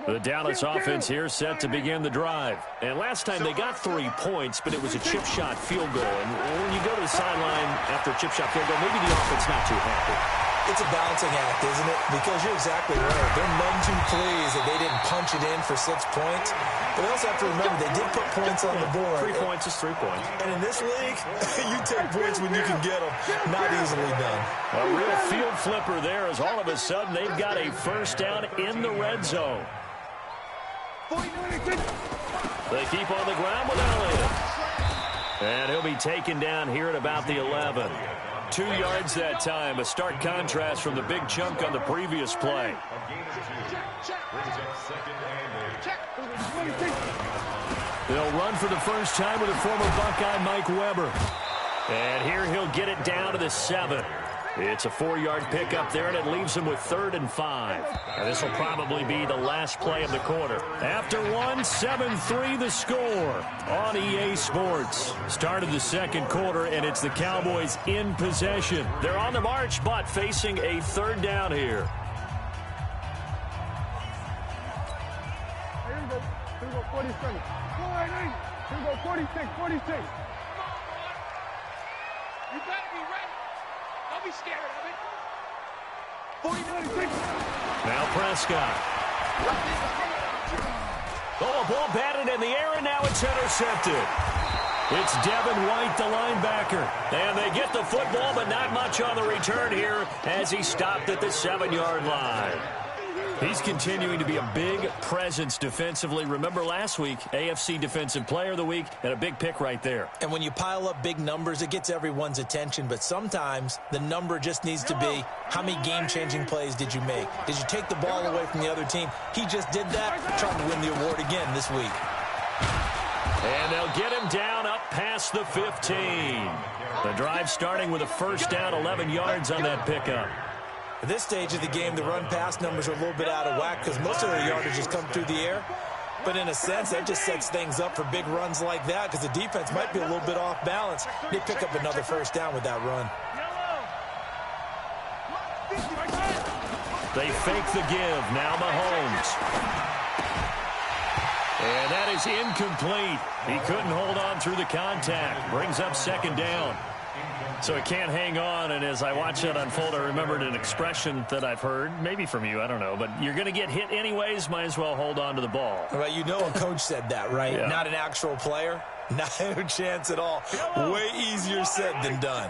The Dallas offense here set to begin the drive. And last time they got 3 points, but it was a chip shot field goal. And when you go to the sideline after a chip shot field goal, maybe the offense not too happy. It's a balancing act, isn't it? Because you're exactly right. They're none too pleased that they didn't punch it in for 6 points. But they also have to remember they did put points on the board. 3 points is 3 points. And in this league, you take points when you can get them. Not easily done. A real field flipper there as all of a sudden they've got a first down in the red zone. They keep on the ground with Elliott. And he'll be taken down here at about the 11. 2 yards that time, a stark contrast from the big chunk on the previous play. They'll run for the first time with a former Buckeye, Mike Weber. And here he'll get it down to the 7. It's a 4-yard pickup there, and it leaves him with 3rd and 5. And this will probably be the last play of the quarter. After 1, 7-3 the score on EA Sports. Start of the second quarter, and it's the Cowboys in possession. They're on the march, but facing a 3rd down here. Here we go 47. Here we go 46, 46. You better be ready. Don't be scared of it. 46. Now Prescott. Oh, a ball batted in the air, and now it's intercepted. It's Devin White, the linebacker. And they get the football, but not much on the return here as he stopped at the 7-yard line. He's continuing to be a big presence defensively. Remember last week, AFC Defensive Player of the Week, and a big pick right there. And when you pile up big numbers, it gets everyone's attention. But sometimes the number just needs to be, how many game-changing plays did you make? Did you take the ball away from the other team? He just did that, trying to win the award again this week. And they'll get him down up past the 15. The drive starting with a first down, 11 yards on that pickup. At this stage of the game, the run-pass numbers are a little bit out of whack because most of their yardage has come through the air. But in a sense, that just sets things up for big runs like that because the defense might be a little bit off balance. They pick up another first down with that run. They fake the give. Now Mahomes. And that is incomplete. He couldn't hold on through the contact. Brings up 2nd down. So it can't hang on, and as I watch that unfold, I remembered an expression that I've heard, maybe from you, I don't know, but you're going to get hit anyways, might as well hold on to the ball. Well, you know a coach said that, right? Yeah. Not an actual player. Not a chance at all. Way easier said than done.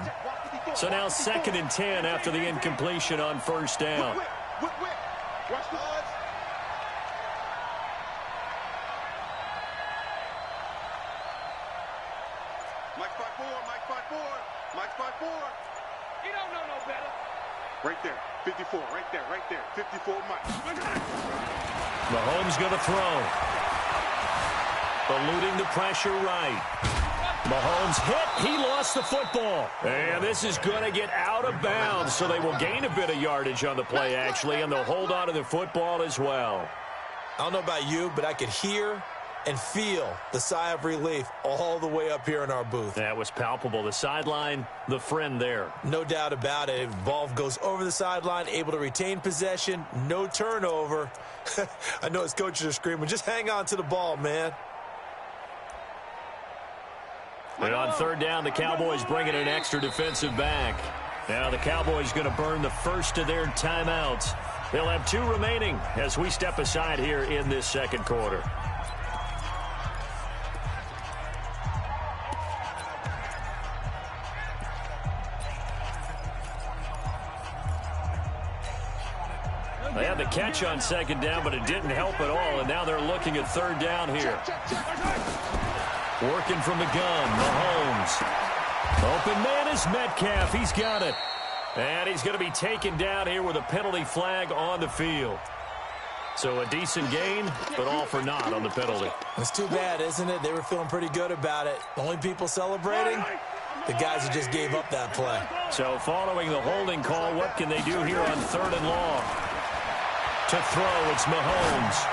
So now 2nd and 10 after the incompletion on first down. Watch the odds. Mike 5-4, Mike 5-4, Mike 5-4. You don't know no better. Right there, 54, right there, 54, Mike. Mahomes going to throw. Eluding the pressure right. Mahomes hit. He lost the football. And this is going to get out of bounds, so they will gain a bit of yardage on the play, actually, and they'll hold on to the football as well. I don't know about you, but I could hear and feel the sigh of relief all the way up here in our booth. That was palpable. The sideline, the friend there. No doubt about it. Ball goes over the sideline, able to retain possession, no turnover. I know his coaches are screaming, just hang on to the ball, man. And on 3rd down, the Cowboys bring in an extra defensive back. Now the Cowboys going to burn the first of their timeouts. They'll have 2 remaining as we step aside here in this second quarter. They had the catch on 2nd down, but it didn't help at all, and now they're looking at 3rd down here. Working from the gun, Mahomes. Open man is Metcalf. He's got it. And he's going to be taken down here with a penalty flag on the field. So a decent gain, but all for naught on the penalty. It's too bad, isn't it? They were feeling pretty good about it. The only people celebrating, the guys who just gave up that play. So following the holding call, what can they do here on 3rd and long? To throw, it's Mahomes.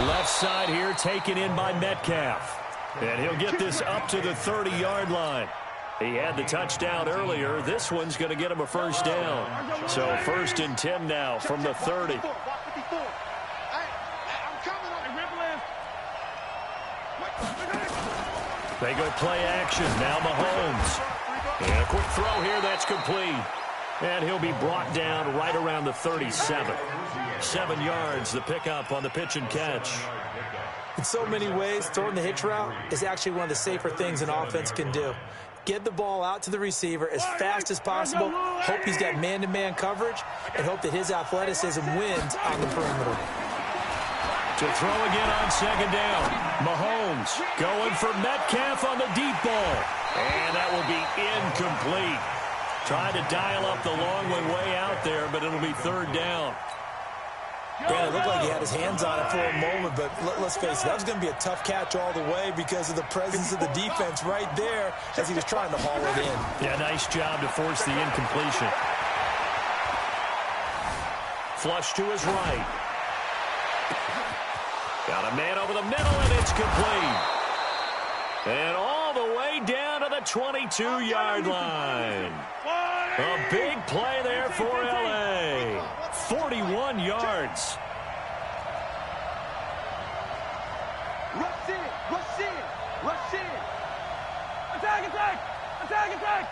Left side here taken in by Metcalf. And he'll get this up to the 30-yard line. He had the touchdown earlier. This one's going to get him a first down. So 1st and 10 now from the 30. They go play action. Now Mahomes. And a quick throw here. That's complete. And he'll be brought down right around the 37. 7 yards, the pickup on the pitch and catch. In so many ways, throwing the hitch route is actually one of the safer things an offense can do. Get the ball out to the receiver as fast as possible, hope he's got man-to-man coverage, and hope that his athleticism wins on the perimeter. To throw again on second down. Mahomes going for Metcalf on the deep ball. And that will be incomplete. Trying to dial up the long one way out there, but it'll be third down. Man, it looked like he had his hands on it for a moment, but let's face it, that was going to be a tough catch all the way because of the presence of the defense right there as he was trying to haul it in. Yeah, nice job to force the incompletion. Flush to his right. Got a man over the middle, and it's complete. And all the way down to the 22-yard line. A big play there for L.A. 41 yards. Rush in, rush in, rush in. Attack, attack, attack, attack.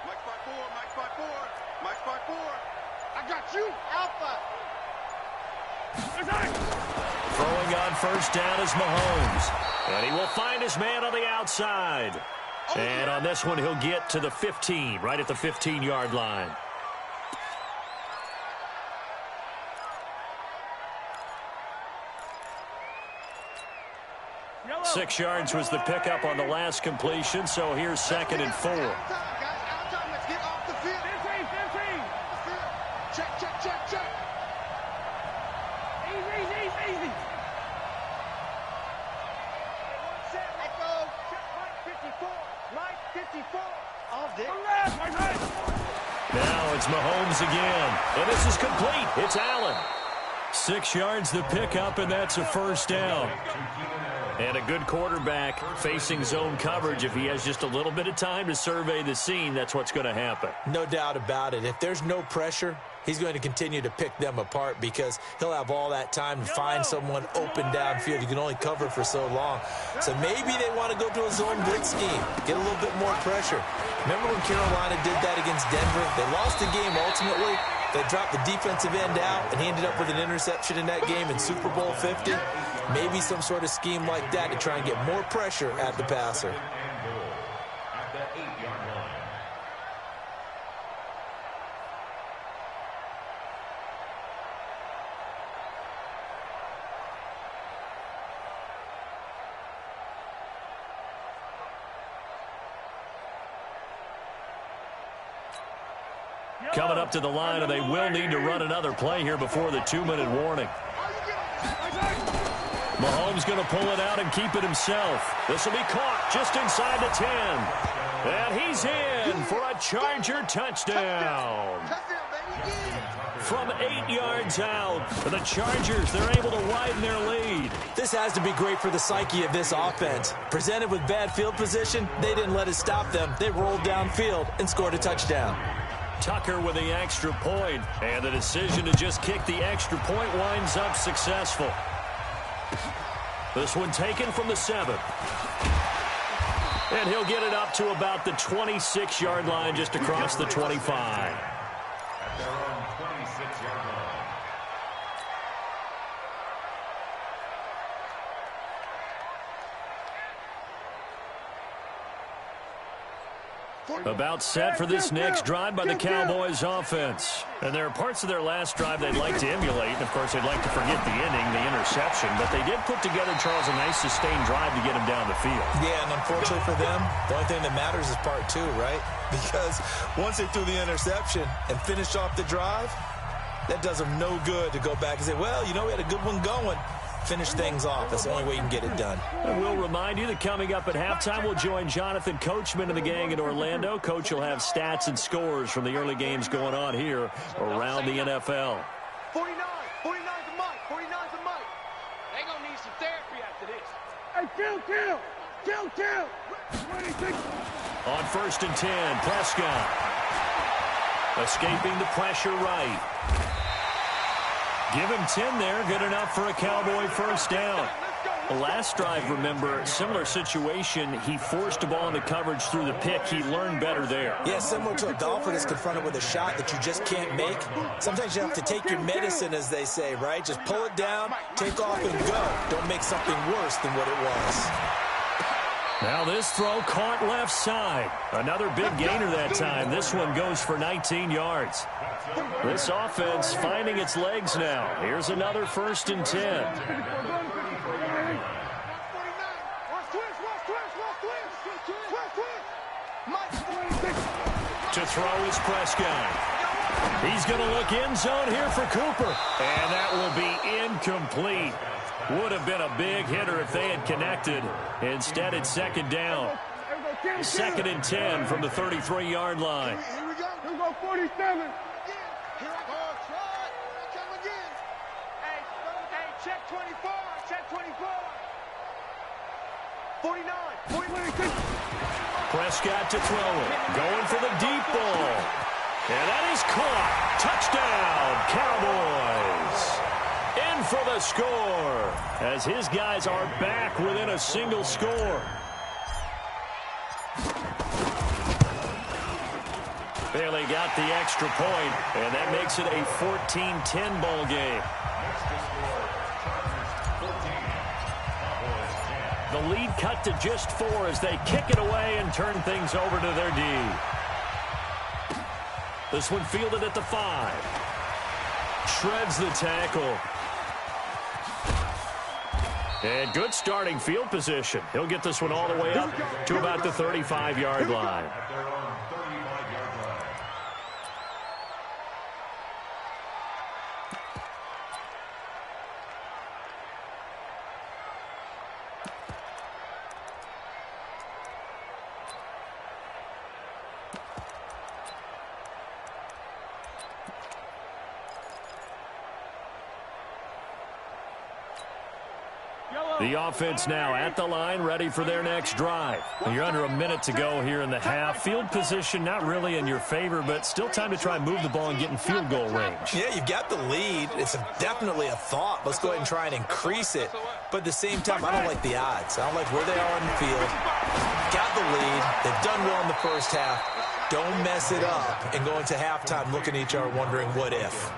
Mike 5-4, Mike 5-4, Mike 5-4. I got you, Alpha. Attack. Throwing on first down is Mahomes. And he will find his man on the outside. And on this one, he'll get to the 15, right at the 15-yard line. Yellow. 6 yards was the pickup on the last completion, so here's 2nd and 4. Let's get off the field. 15, 15. Check, check, check, check. Easy, easy, easy. Let go. Mike 54. Mike 54. All day. Left, my right. Now it's Mahomes again. And this is complete. It's Allen. 6 yards the pickup, and that's a first down. And a good quarterback facing zone coverage. If he has just a little bit of time to survey the scene, that's what's going to happen. No doubt about it. If there's no pressure, he's going to continue to pick them apart because he'll have all that time to find someone open downfield. You can only cover for so long. So maybe they want to go to a zone blitz scheme, get a little bit more pressure. Remember when Carolina did that against Denver? They lost the game ultimately. They dropped the defensive end out, and he ended up with an interception in that game in Super Bowl 50. Maybe some sort of scheme like that to try and get more pressure at the passer. Coming up to the line, and they will need to run another play here before the 2-minute warning. Mahomes going to pull it out and keep it himself. This will be caught just inside the 10. And he's in for a Charger touchdown. From 8 yards out, the Chargers, they're able to widen their lead. This has to be great for the psyche of this offense. Presented with bad field position, they didn't let it stop them. They rolled downfield and scored a touchdown. Tucker with the extra point, and the decision to just kick the extra point winds up successful. This one taken from the 7. And he'll get it up to about the 26-yard line, just across the 25. About set for this next drive by the Cowboys offense. And there are parts of their last drive they'd like to emulate. And, of course, they'd like to forget the inning, the interception. But they did put together, Charles, a nice sustained drive to get him down the field. Yeah, and unfortunately for them, the only thing that matters is part 2, right? Because once they threw the interception and finished off the drive, that does them no good to go back and say, well, you know, we had a good one going. Finish things off. That's the only way you can get it done. And we'll remind you that coming up at halftime, we'll join Jonathan Coachman and the gang in Orlando. Coach will have stats and scores from the early games going on here around the NFL. 49's a Mike, 49's a Mike. They gonna need some therapy after this. Hey, kill. 26. On 1st and 10, Prescott. Escaping the pressure right. Give him 10 there. Good enough for a Cowboy first down. Let's go. Last drive, remember, similar situation. He forced a ball into coverage through the pick. He learned better there. Yeah, similar to a golfer that's confronted with a shot that you just can't make. Sometimes you have to take your medicine, as they say, right? Just pull it down, take off, and go. Don't make something worse than what it was. Now this throw caught left side. Another big gainer that time. This one goes for 19 yards. This offense finding its legs now. Here's another 1st and 10. To throw is Prescott. He's going to look end zone here for Cooper. And that will be incomplete. Would have been a big hitter if they had connected. Instead, it's 2nd down. 2nd and 10 from the 33-yard line. Here we go. Here we go, 47. Here I go. Try. Come again. Hey, check 24. Check 24. 49. 46. Prescott to throw it. Going for the deep ball. And that is caught. Touchdown, Cowboys. In for the score as his guys are back within a single score. Bailey got the extra point, and that makes it a 14-10 ball game. The lead cut to just 4 as they kick it away and turn things over to their D. This one fielded at the 5. Shreds the tackle. And good starting field position. He'll get this one all the way up to about the 35-yard line. The offense now at the line, ready for their next drive. You're under a minute to go here in the half. Field position not really in your favor, but still time to try and move the ball and get in field goal range. Yeah, you've got the lead. It's definitely a thought. Let's go ahead and try and increase it. But at the same time, I don't like the odds. I don't like where they are on the field. Got the lead. They've done well in the first half. Don't mess it up and go into halftime looking at each other wondering what if.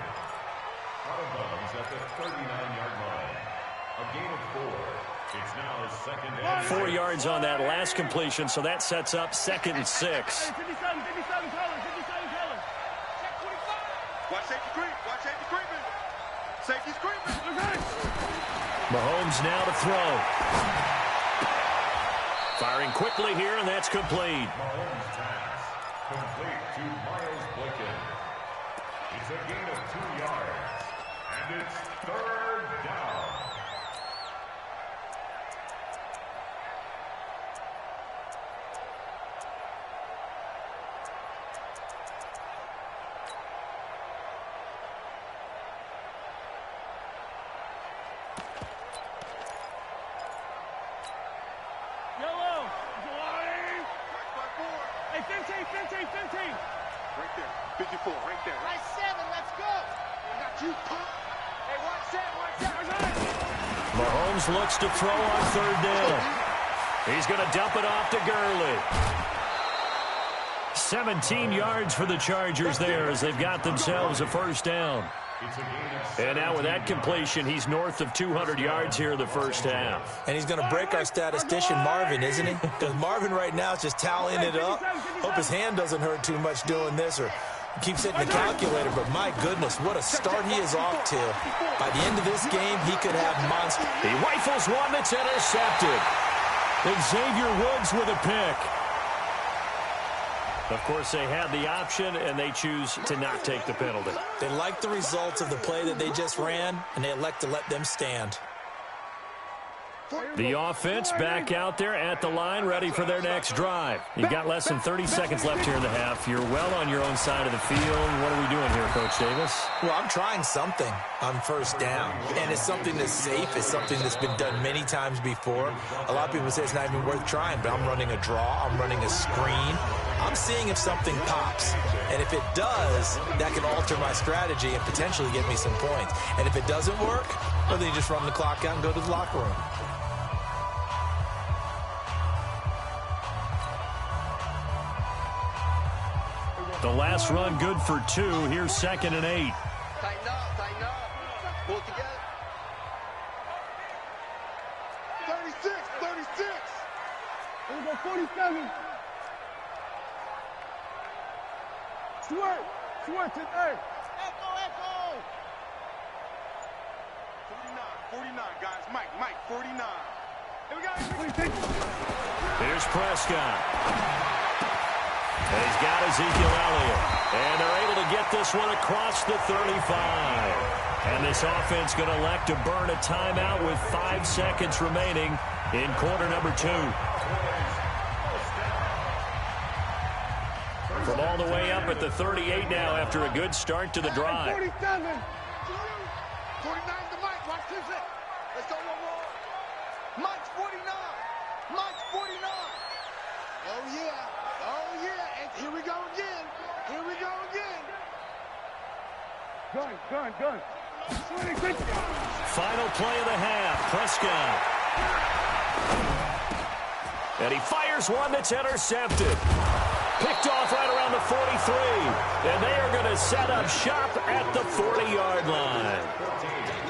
4 yards on that last completion, so that sets up 2nd and 6. 57 colors. Watch safety creep. Watch safety creeping. Safety's creeping. Mahomes now to throw. Firing quickly here, and that's complete. Mahomes pass. Complete to Miles Boykin. It's a gain of 2 yards, and it's 3rd down. Yellow. Hey, 15. Right there. 54. Right there. Right 7. Let's go. I got you, punk. Hey, watch that. Mahomes looks to throw on 3rd down. He's going to dump it off to Gurley. 17 yards for the Chargers there as they've got themselves a 1st down. And now with that completion, he's north of 200 yards here in the first half. And he's going to break our statistician, Marvin, isn't he? Because Marvin right now is just tallying it up. Hope his hand doesn't hurt too much doing this or keeps hitting the calculator. But my goodness, what a start he is off to. By the end of this game, he could have monster. He rifles one that's intercepted. And Xavier Woods with a pick. Of course, they had the option, and they choose to not take the penalty. They like the results of the play that they just ran, and they elect to let them stand. The offense back out there at the line, ready for their next drive. You've got less than 30 seconds left here in the half. You're well on your own side of the field. What are we doing here, Coach Davis? Well, I'm trying something on 1st down, and it's something that's safe. It's something that's been done many times before. A lot of people say it's not even worth trying, but I'm running a draw. I'm running a screen. I'm seeing if something pops. And if it does, that can alter my strategy and potentially get me some points. And if it doesn't work, well, then you just run the clock out and go to the locker room. The last run good for 2. Here's 2nd and 8. Tighten up, tighten up. Pull it together. 36, 36. Here we go, 47. Switch it, hey. Echo. 49, guys. Mike, 49. Here we go. Here's Prescott. And he's got Ezekiel Elliott. And they're able to get this one across the 35. And this offense going to elect to burn a timeout with 5 seconds remaining in quarter number 2. From all the way up at the 38 now after a good start to the drive. 47. 49 to Mike. Watch this. Let's go, Mike's 49. Mike's 49. Oh, yeah. And here we go again. Gun. Final play of the half. Prescott. And he fires one that's intercepted. Picked off right around the 43. And they are going to set up shop at the 40-yard line.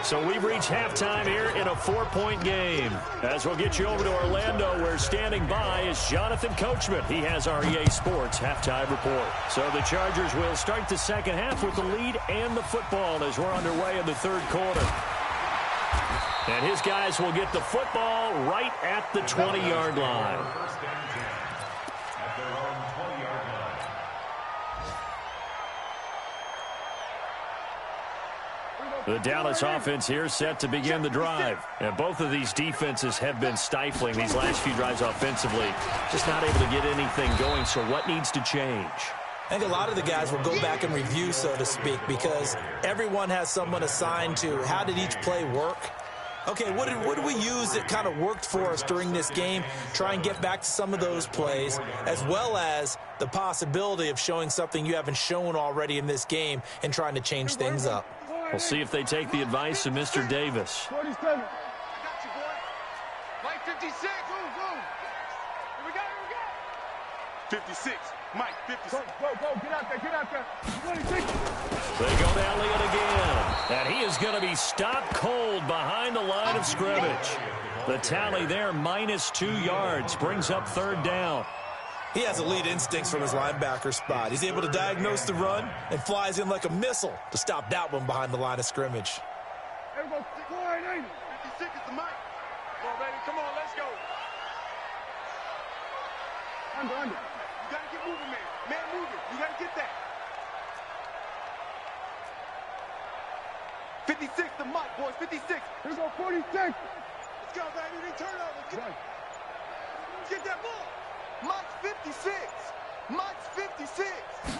So we've reached halftime here in a 4-point game. As we'll get you over to Orlando, where standing by is Jonathan Coachman. He has our EA Sports halftime report. So the Chargers will start the second half with the lead and the football as we're underway in the third quarter. And his guys will get the football right at the 20-yard line. The Dallas offense here set to begin the drive. And both of these defenses have been stifling these last few drives offensively. Just not able to get anything going, so what needs to change? I think a lot of the guys will go back and review, so to speak, because everyone has someone assigned to how did each play work. Okay, what did we use that kind of worked for us during this game? Try and get back to some of those plays, as well as the possibility of showing something you haven't shown already in this game and trying to change things up. We'll see if they take the advice of Mr. Davis. 47. I got you, boy. Mike, 56. Here we go. 56. Mike, 56. Go. Get out there. 26. They go to Elliott again. And he is going to be stopped cold behind the line of scrimmage. The tally there, -2 yards, brings up third down. He has elite instincts from his linebacker spot. He's able to diagnose the run and flies in like a missile to stop that one behind the line of scrimmage. Everybody, 56 is the mic. Come on, baby. Come on, let's go. Under. You got to get moving, man. Man moving. You got to get that. 56 the mic, boys. 56. Here we go, 46. Let's go, baby. They turn over. Get that ball. Mike's 56. Mike's 56.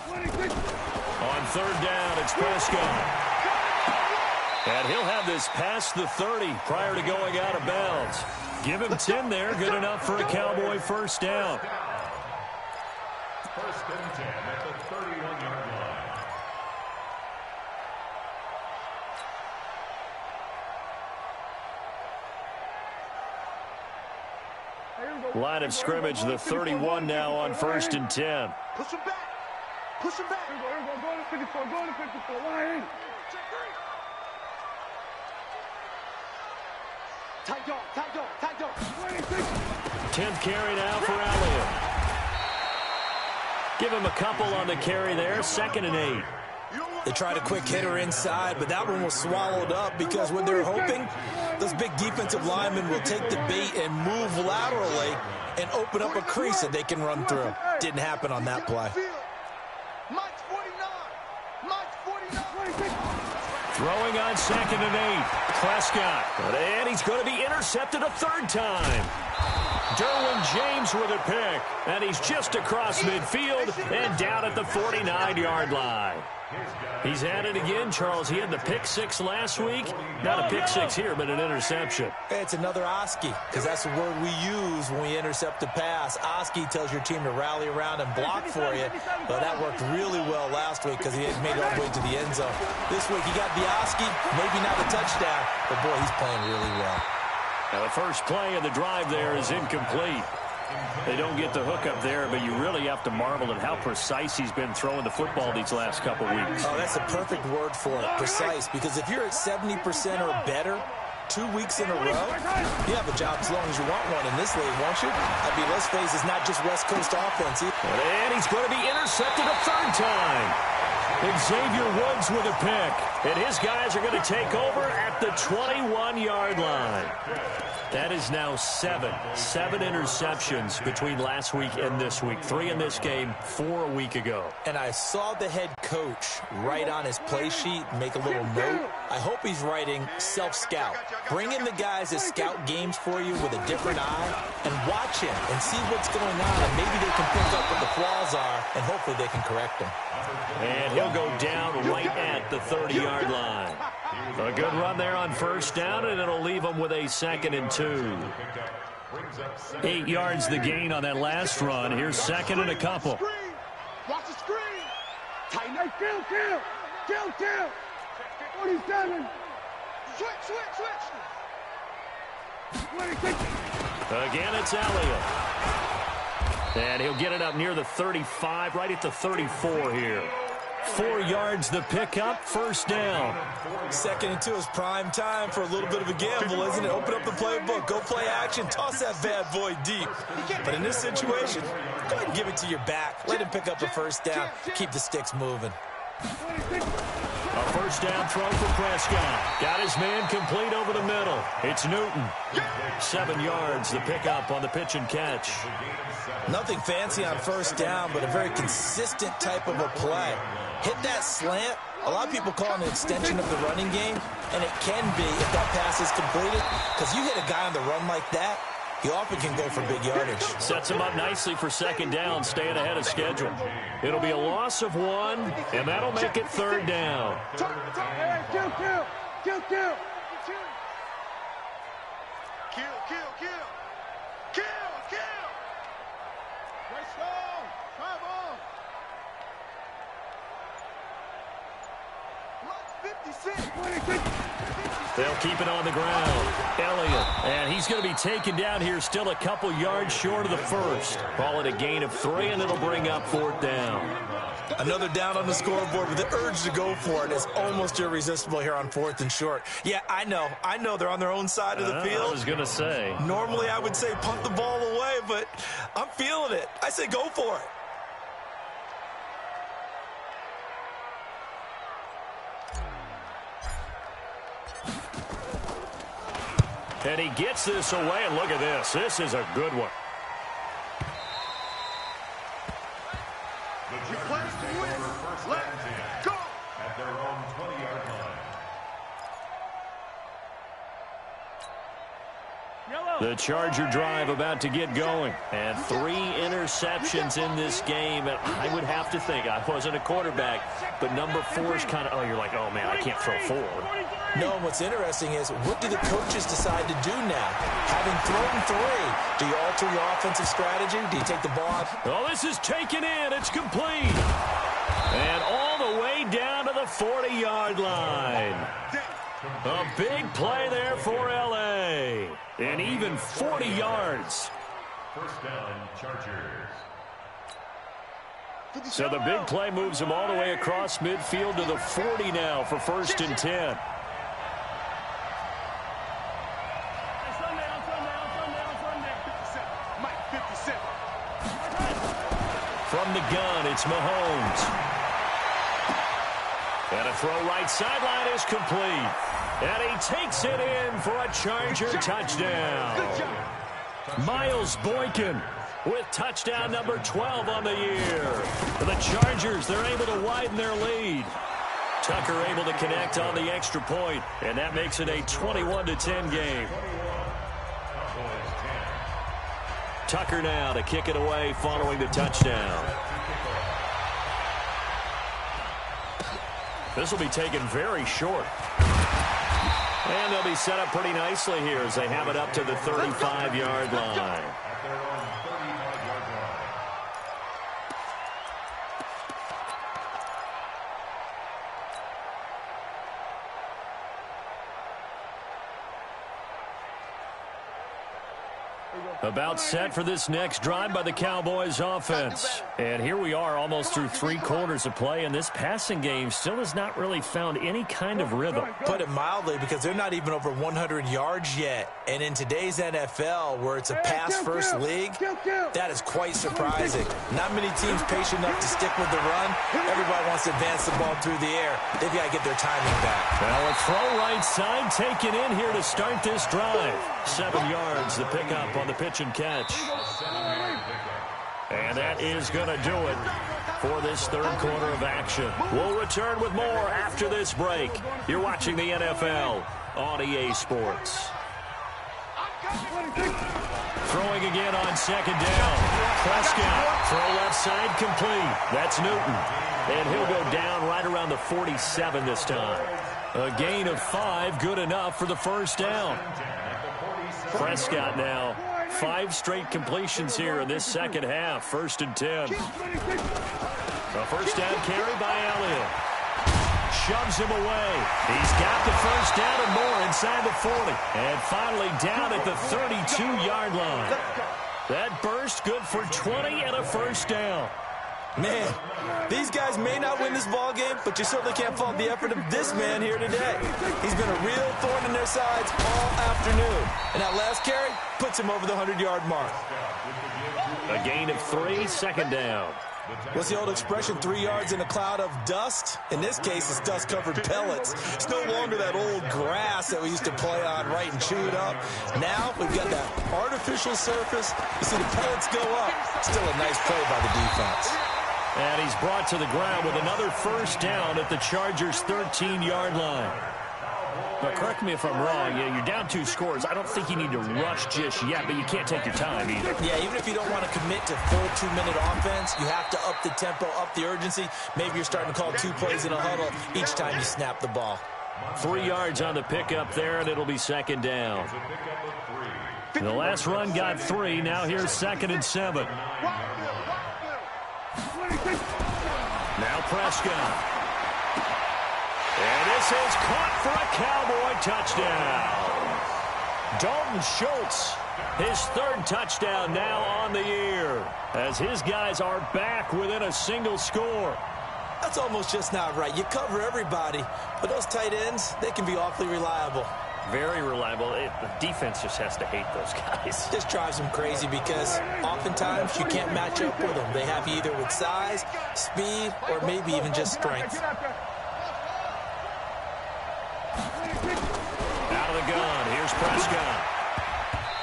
26. On third down, it's Prescott. And he'll have this past the 30 prior to going out of bounds. Give him 10 there. Good enough for a Cowboy first down. First and 10 at the 31-yard line. Line of scrimmage, the 31 now on first and 10. Push him back. Push him back. Here we go. Go to 54. Go to 54. Line. Tight dog. 10th carry now for Elliott. Give him a couple on the carry there. 2nd and 8. They tried a quick hitter inside, but that one was swallowed up because when they're hoping, those big defensive linemen will take the bait and move laterally and open up a crease that they can run through. Didn't happen on that play. Mike's 49. Throwing on 2nd and 8. Prescott. And he's going to be intercepted a third time. Derwin James with a pick. And he's just across midfield and down at the 49-yard line. He's at it again, Charles. He had the pick 6 last week. Not a pick 6 here, but an interception. It's another Oski, because that's the word we use when we intercept a pass. Oski tells your team to rally around and block for you. But that worked really well last week because he had made it all the way to the end zone. This week he got the Oski, maybe not a touchdown, but boy, he's playing really well. Now the first play of the drive there is incomplete. They don't get the hook up there, but you really have to marvel at how precise he's been throwing the football these last couple weeks. Oh, that's a perfect word for it, precise, because if you're at 70% or better 2 weeks in a row, you have a job as long as you want one in this league, won't you? I mean, let's face it, it's not just West Coast offense. And he's going to be intercepted a third time. Xavier Woods with a pick. And his guys are going to take over at the 21-yard line. That is now seven interceptions between last week and this week. 3 in this game, 4 a week ago. And I saw the head coach write on his play sheet, make a little note. I hope he's writing self-scout. Bring in the guys that scout games for you with a different eye and watch him and see what's going on. And maybe they can pick up what the flaws are, and hopefully they can correct them. And he'll go down right at the 30-yard line. A good run there on first down, and it'll leave them with a 2nd and 2. 8 yards the gain on that last run. Here's 2nd and a couple. Watch the screen. Tighten up. Kill. 47. Switch. 26. Again, it's Elliott. And he'll get it up near the 35, right at the 34 here. 4 yards the pickup, first down. 2nd and 2 is prime time for a little bit of a gamble, isn't it? Open up the playbook, go play action, toss that bad boy deep. But in this situation, go ahead and give it to your back. Let him pick up a first down. Keep the sticks moving. A first down throw for Prescott. Got his man complete over the middle. It's Newton. 7 yards the pickup on the pitch and catch. Nothing fancy on first down, but a very consistent type of a play. Hit that slant. A lot of people call it an extension of the running game, and it can be if that pass is completed, because you hit a guy on the run like that, he often can go for big yardage. Sets him up nicely for 2nd down, staying ahead of schedule. It'll be a loss of 1, and that'll make it 3rd down. Kill. Let's go. Come on. Mark 56. They'll keep it on the ground. Elliott, and he's going to be taken down here still a couple yards short of the first. Call it a gain of 3, and it'll bring up 4th down. Another down on the scoreboard with the urge to go for it. It's almost irresistible here on 4th and short. Yeah, I know they're on their own side of the field. I was going to say. Normally I would say punt the ball away, but I'm feeling it. I say go for it. And he gets this away, and look at this. This is a good one. Let's go. At their own 20-yard line. The Charger drive about to get going. And 3 interceptions in this game. And I would have to think, I wasn't a quarterback, but number 4 is kind of, you're like, oh, man, I can't throw 4. No, and what's interesting is, what do the coaches decide to do now? Having thrown 3, do you alter your offensive strategy? Do you take the ball? Oh, this is taken in. It's complete. And all the way down to the 40-yard line. A big play there for L.A. And even 40 yards. First down, Chargers. So the big play moves him all the way across midfield to the 40 now for 1st and 10. From the gun, it's Mahomes. And a throw right sideline is complete. And he takes it in for a Charger touchdown. Miles Boykin with touchdown number 12 on the year. For the Chargers, they're able to widen their lead. Tucker able to connect on the extra point, and that makes it a 21-10 game. Tucker now to kick it away following the touchdown. This will be taken very short. And they'll be set up pretty nicely here as they have it up to the 35-yard line. There you go. About set for this next drive by the Cowboys offense. And here we are almost through 3 quarters of play, and this passing game still has not really found any kind of rhythm. Put it mildly, because they're not even over 100 yards yet. And in today's NFL, where it's a pass-first league, that is quite surprising. Not many teams patient enough to stick with the run. Everybody wants to advance the ball through the air. They've got to get their timing back. Well, a throw right side taken in here to start this drive. 7 yards, the pickup on the pitch and catch. And that is going to do it for this third quarter of action. We'll return with more after this break. You're watching the NFL on EA Sports. Throwing again on second down. Prescott, throw left side complete. That's Newton. And he'll go down right around the 47 this time. A gain of 5, good enough for the first down. Prescott now, 5 straight completions here in this second half. 1st and 10. A first down carry by Elliott. Shoves him away. He's got the first down and more inside the 40. And finally down at the 32-yard line. That burst good for 20 and a first down. Man, these guys may not win this ball game, but you certainly can't fault the effort of this man here today. He's been a real thorn in their sides all afternoon. And that last carry puts him over the 100-yard mark. A gain of 3, second down. What's the old expression, 3 yards in a cloud of dust? In this case, it's dust-covered pellets. It's no longer that old grass that we used to play on, right, and chew it up. Now we've got that artificial surface. You see the pellets go up. Still a nice play by the defense. And he's brought to the ground with another first down at the Chargers' 13-yard line. Now, correct me if I'm wrong. Yeah, you're down 2 scores. I don't think you need to rush just yet, but you can't take your time either. Yeah, even if you don't want to commit to full 2-minute offense, you have to up the tempo, up the urgency. Maybe you're starting to call 2 plays in a huddle each time you snap the ball. 3 yards on the pickup there, and it'll be second down. The last run got 3. Now here's 2nd and 7. Now Prescott. And this is caught for a Cowboy touchdown. Dalton Schultz, his 3rd touchdown now on the year, as his guys are back within a single score. That's almost just not right. You cover everybody, but those tight ends, they can be awfully reliable. Very reliable. The defense just has to hate those guys. This drives them crazy because oftentimes you can't match up with them. They have you either with size, speed, or maybe even just strength. Out of the gun, here's Prescott.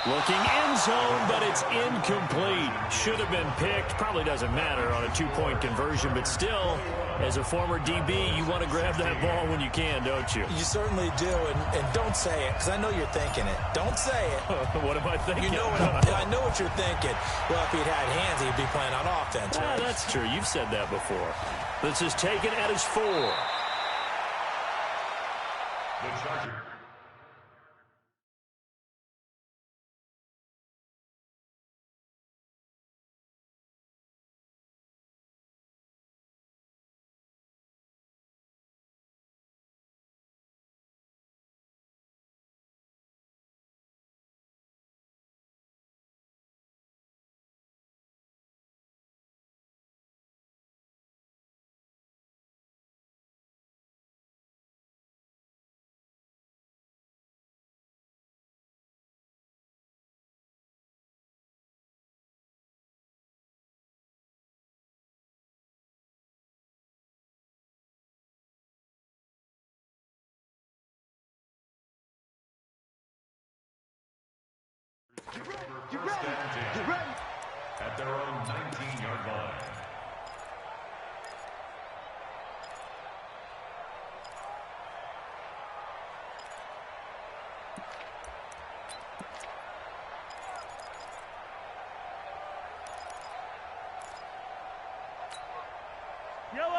Looking end zone, but it's incomplete. Should have been picked. Probably doesn't matter on a 2-point conversion, but still, as a former DB, you want to grab that ball when you can, don't you? You certainly do, and don't say it, because I know you're thinking it. Don't say it. What am I thinking? You know I know what you're thinking. Well, if he'd had hands, he'd be playing on offense. Right? That's true. You've said that before. This is taken at his 4. The Chargers. Get ready. Get ready. At their own 19-yard line.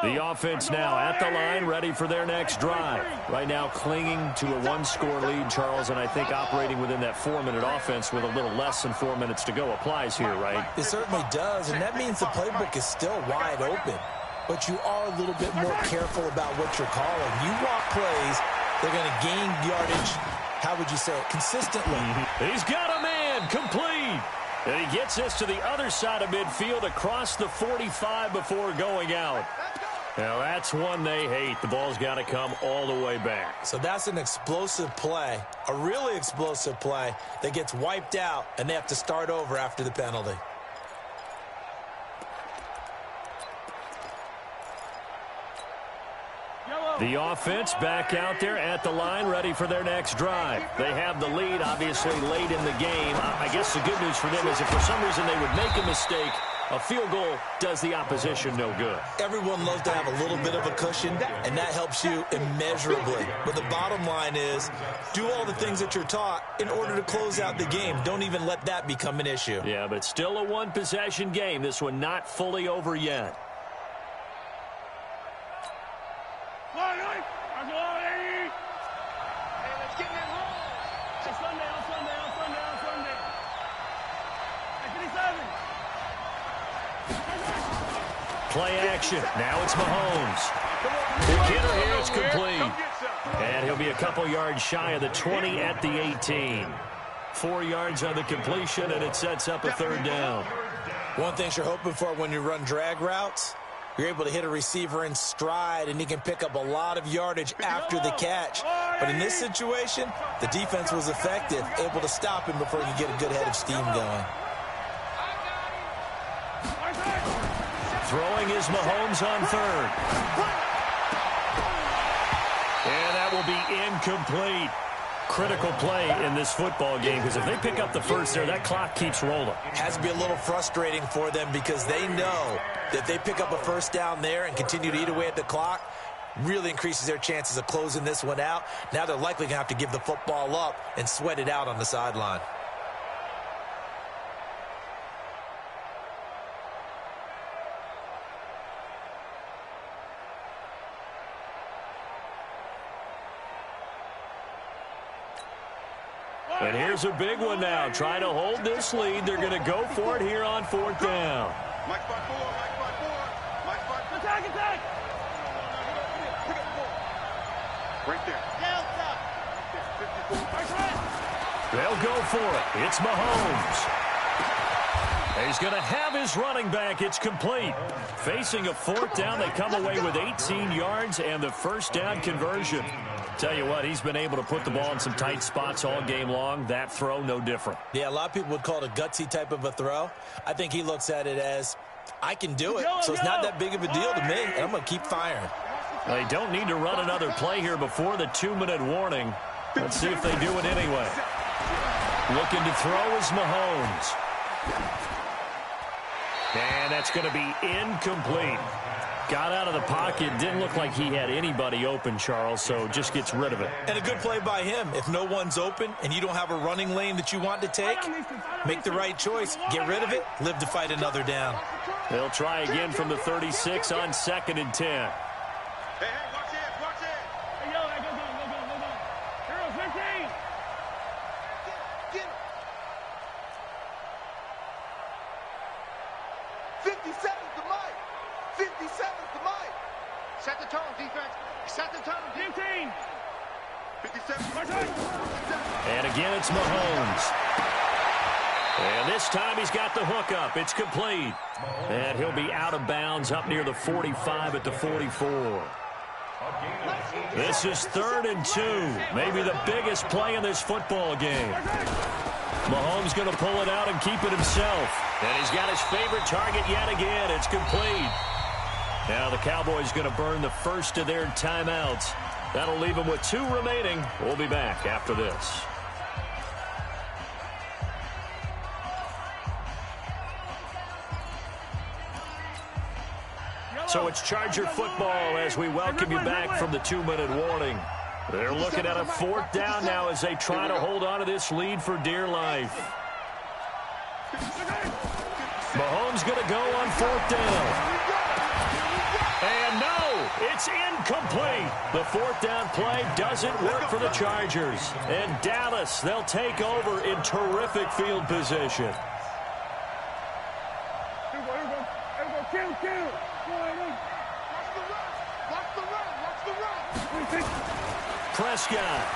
The offense now at the line, ready for their next drive. Right now clinging to a 1-score lead, Charles, and I think operating within that 4-minute offense with a little less than 4 minutes to go applies here, right? It certainly does, and that means the playbook is still wide open. But you are a little bit more careful about what you're calling. You want plays, they're going to gain yardage, how would you say it, consistently. He's got a man, complete. And he gets this to the other side of midfield across the 45 before going out. Now, that's one they hate. The ball's got to come all the way back. So that's an explosive play, a really explosive play that gets wiped out, and they have to start over after the penalty. The offense back out there at the line, ready for their next drive. They have the lead, obviously, late in the game. I guess the good news for them is if for some reason they would make a mistake, a field goal does the opposition no good. Everyone loves to have a little bit of a cushion, and that helps you immeasurably. But the bottom line is, do all the things that you're taught in order to close out the game. Don't even let that become an issue. Yeah, but it's still a one-possession game. This one not fully over yet. Play action. Now it's Mahomes. The kidder here, it's complete. And he'll be a couple yards shy of the 20 at the 18. 4 yards on the completion, and it sets up a third down. One thing you're hoping for when you run drag routes, you're able to hit a receiver in stride, and he can pick up a lot of yardage after the catch. But in this situation, the defense was effective, able to stop him before he could get a good head of steam going. Throwing is Mahomes on third. And that will be incomplete. Critical play in this football game, because if they pick up the first there, that clock keeps rolling. Has to be a little frustrating for them because they know that they pick up a first down there and continue to eat away at the clock, really increases their chances of closing this one out. Now they're likely going to have to give the football up and sweat it out on the sideline. And here's a big one now. Trying to hold this lead. They're going to go for it here on fourth down. Mike 5-4, Mike 5-4, Mike 5-4. Attack, attack! Pick up the ball. Right there. They'll go for it. It's Mahomes. He's going to have his running back. It's complete. Facing a fourth down, they come away with 18 yards and the first down conversion. Tell you what, he's been able to put the ball in some tight spots all game long. That throw, no different. Yeah, a lot of people would call it a gutsy type of a throw. I think he looks at it as, I can do it, so it's not that big of a deal to me, and I'm going to keep firing. They don't need to run another play here before the 2-minute warning. Let's see if they do it anyway. Looking to throw is Mahomes. And that's going to be incomplete. Got out of the pocket. Didn't look like he had anybody open, Charles, so just gets rid of it. And a good play by him. If no one's open and you don't have a running lane that you want to take, make the right choice. Get rid of it. Live to fight another down. They'll try again from the 36 on 2nd and 10. Hey, watch it, watch it. Hey, yo, go. Hero 15. Get him. 57 to Mike. 57 to Mike. Set the tone, defense. Set the tone. 15. 57. And again, it's Mahomes. And this time he's got the hook up. It's complete. And he'll be out of bounds up near the 45 at the 44. This is 3rd and 2. Maybe the biggest play in this football game. Mahomes going to pull it out and keep it himself. And he's got his favorite target yet again. It's complete. Now the Cowboys going to burn the first of their timeouts. That'll leave them with 2 remaining. We'll be back after this. So it's Charger football as we welcome you back from the 2-minute warning. They're looking at a 4th down now as they try to hold on to this lead for dear life. Mahomes going to go on 4th down. And no, it's incomplete. The 4th down play doesn't work for the Chargers. And Dallas, they'll take over in terrific field position. Here we go. Kill. Watch the run. Prescott.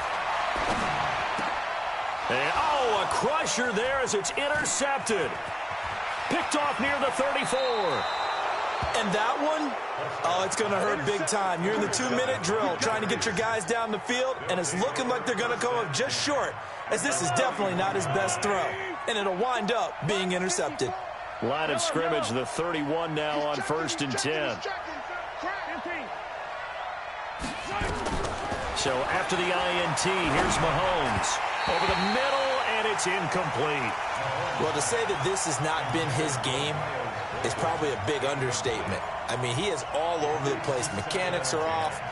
And, oh, a crusher there as it's intercepted. Picked off near the 34. And that one, oh, it's going to hurt big time. You're in the 2-minute drill trying to get your guys down the field, and it's looking like they're going to come up just short, as this is definitely not his best throw. And it'll wind up being intercepted. Line of scrimmage, the 31 now on 1st and 10. So after the INT, here's Mahomes. Over the middle, and it's incomplete. Well, to say that this has not been his game is probably a big understatement. I mean, he is all over the place. Mechanics are off,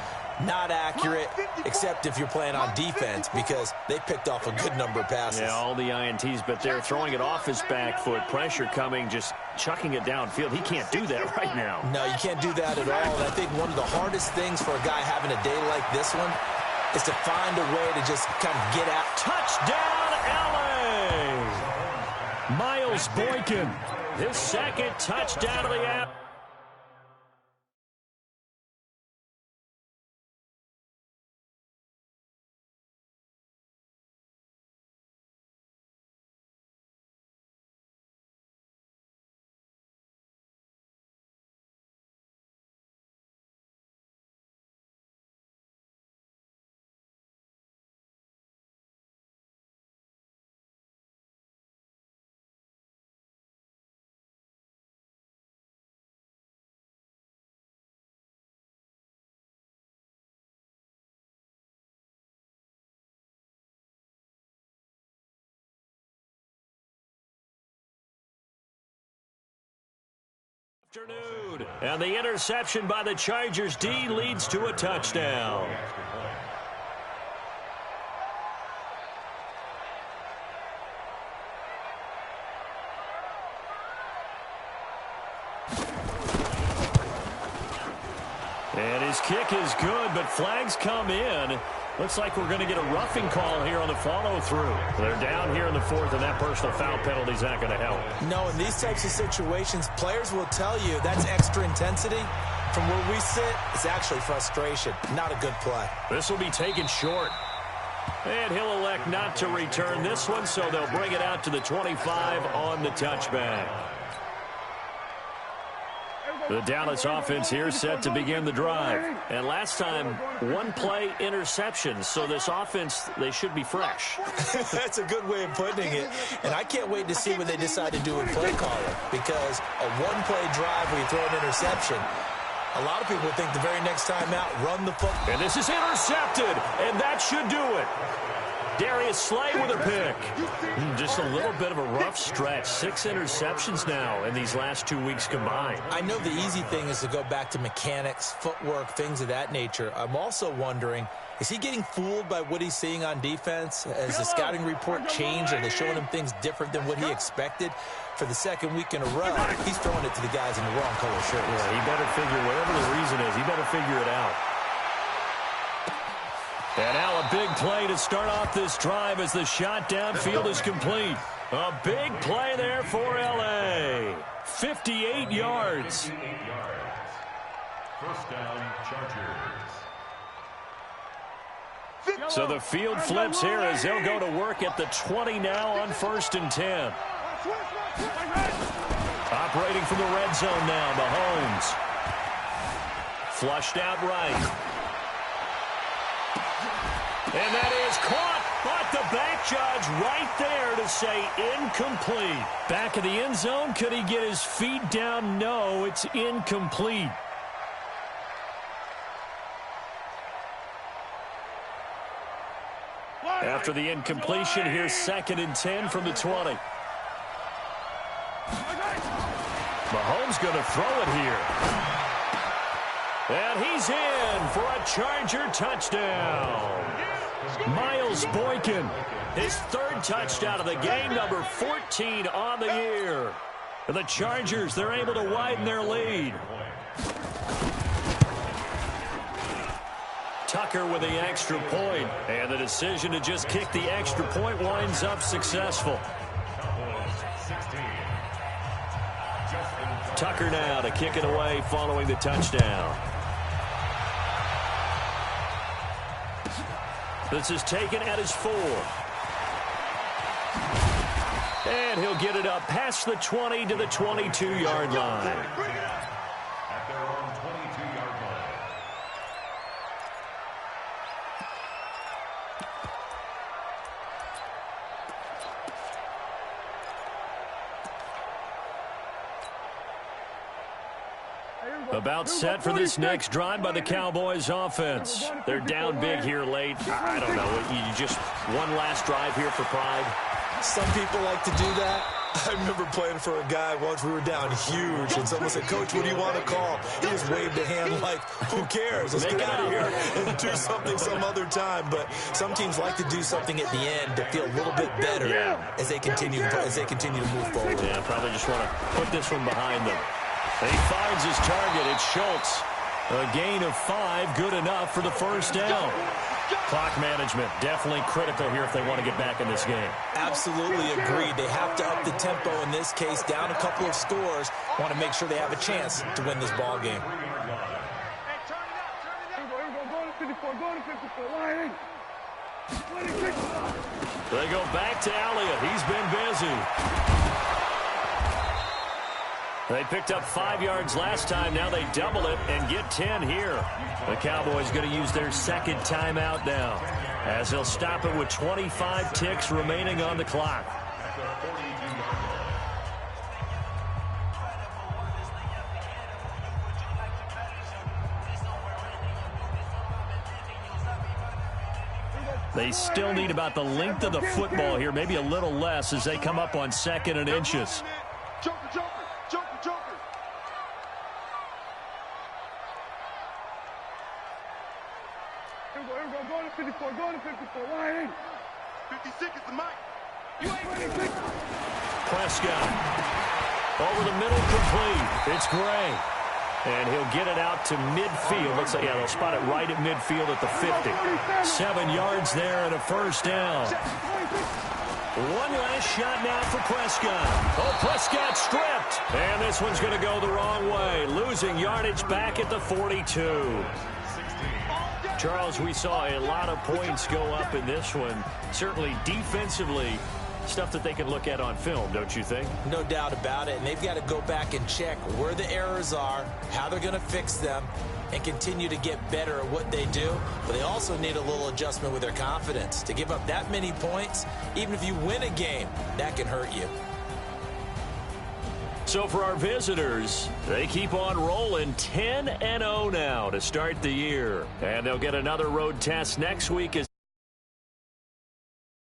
not accurate, except if you're playing on defense, because they picked off a good number of passes. Yeah, all the INTs, but they're throwing it off his back foot. Pressure coming, just chucking it downfield. He can't do that right now. No, you can't do that at all. And I think one of the hardest things for a guy having a day like this one is to find a way to just kind of get out. Touchdown, L.A. Miles Boykin, his second touchdown of the app. Afternoon. And the interception by the Chargers D leads to a touchdown. And his kick is good, but flags come in. Looks like we're going to get a roughing call here on the follow-through. They're down here in the 4th, and that personal foul penalty is not going to help. No, in these types of situations, players will tell you that's extra intensity. From where we sit, it's actually frustration. Not a good play. This will be taken short. And he'll elect not to return this one, so they'll bring it out to the 25 on the touchback. The Dallas offense here set to begin the drive. And last time, one-play interception. So this offense, they should be fresh. That's a good way of putting it. And I can't wait to see what they decide to do with play calling. Because a one-play drive where you throw an interception, a lot of people think the very next time out, run the football. And this is intercepted. And that should do it. Darius Slay with a pick. Just a little bit of a rough stretch. 6 interceptions now in these last 2 weeks combined. I know the easy thing is to go back to mechanics, footwork, things of that nature. I'm also wondering, is he getting fooled by what he's seeing on defense? Has the scouting report changed? Are they showing him things different than what he expected? For the second week in a row, he's throwing it to the guys in the wrong color shirts. Yeah, he better figure, whatever the reason is, he better figure it out. And now a big play to start off this drive as the shot downfield is complete. A big play there for L.A. 58 yards. 58 yards. First down, Chargers. So the field flips here as they'll go to work at the 20 now on 1st and 10. Operating from the red zone now, Mahomes. Flushed out right. And that is caught, but the back judge right there to say incomplete. Back of the end zone, could he get his feet down? No, it's incomplete. After the incompletion, here's 2nd and 10 from the 20. Mahomes going to throw it here. And he's in for a Charger touchdown. Miles Boykin, his 3rd touchdown of the game, number 14 on the year. And the Chargers, they're able to widen their lead. Tucker with the extra point, and the decision to just kick the extra point winds up successful. Tucker now to kick it away following the touchdown. This is taken at his 4. And he'll get it up past the 20 to the 22-yard line. At their own 22-yard line. About set for this next drive by the Cowboys offense. They're down big here late. I don't know. You just one last drive here for pride. Some people like to do that. I remember playing for a guy once. We were down huge, and someone said, "Coach, what do you want to call?" He just waved a hand like, "Who cares? Let's get out of here and do something some other time." But some teams like to do something at the end to feel a little bit better as they continue to move forward. Yeah, probably just want to put this one behind them. He finds his target. It's Schultz. A gain of 5, good enough for the first down. Clock management, definitely critical here if they want to get back in this game. Absolutely agreed. They have to up the tempo in this case, down a couple of scores. Want to make sure they have a chance to win this ball game. They go back to Elliott. He's been busy. They picked up 5 yards last time. Now they double it and get 10 here. The Cowboys going to use their second timeout now, as they'll stop it with 25 ticks remaining on the clock. They still need about the length of the football here, maybe a little less as they come up on 2nd and inches. Joker, Joker, Joker, Joker. Here we go, go to 54, go to 54, line in. 56 is the mic. Prescott over the middle, complete. It's Gray. And he'll get it out to midfield. Looks like, they'll spot it right at midfield at the 50. 7 yards there and a first down. One last shot now for Prescott. Oh, Prescott stripped. And this one's going to go the wrong way. Losing yardage back at the 42. Charles, we saw a lot of points go up in this one. Certainly defensively, stuff that they can look at on film, don't you think? No doubt about it. And they've got to go back and check where the errors are, how they're going to fix them, and continue to get better at what they do. But they also need a little adjustment with their confidence. To give up that many points, even if you win a game, that can hurt you. So for our visitors, they keep on rolling 10-0 now to start the year. And they'll get another road test next week as